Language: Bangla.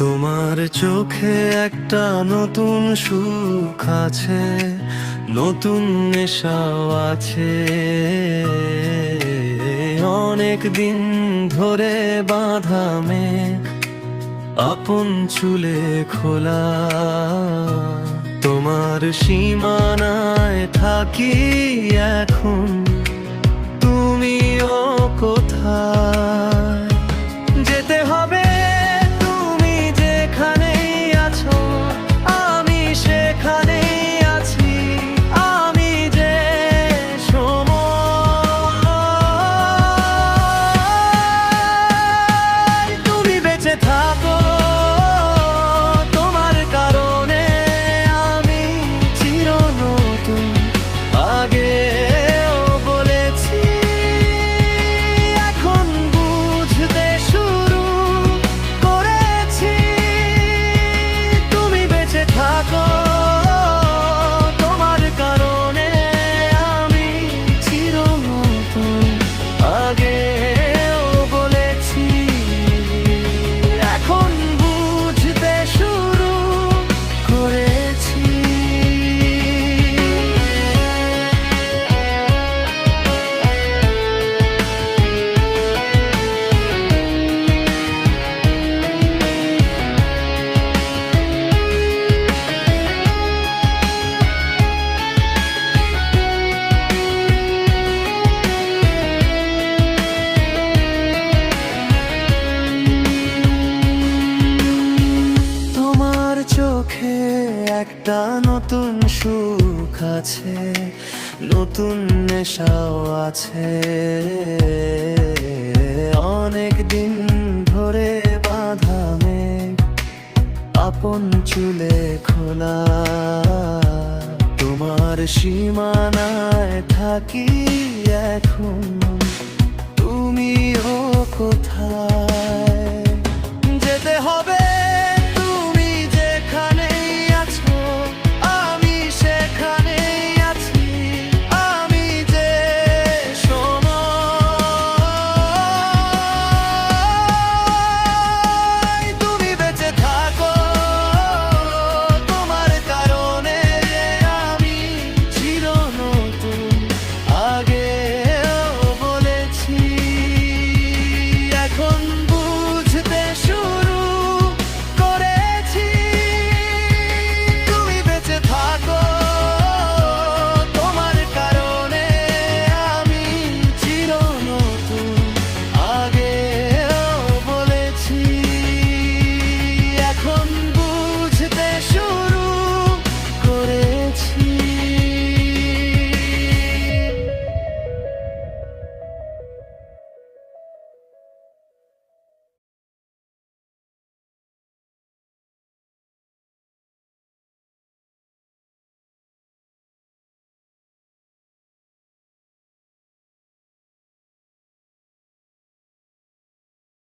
তোমার চোখে একটা নতুন সুখ আছে, নতুন নেশাও আছে। অনেক দিন ধরে বাঁধা মেঘ আপন চুলে খোলা। তোমার সীমানায় থাকি এখন, তুমিও কোথায়? যেতে হবে তুমি যেখানেই আছো, আমি সেখানেই আছি। আমি যে সময়, তুমি বেঁচে থাকো, তোমার কারণে আমি চির নতুন। আগেও বলেছি, এখন বুঝতে শুরু করেছি। তুমি বেঁচে থাকো, তোমার কারণে আমি চির নতুন। আগেও বলেছি, এখন বুঝতে শুরু করেছি। তোমার চোখে একটা নতুন সুখ আছে, নতুন নেশাও আছে। অনেক দিন ধরে বাঁধা মেঘ আপন চুলে খোলা। তোমার সীমানায় থাকি এখন, তুমিও কোথায়?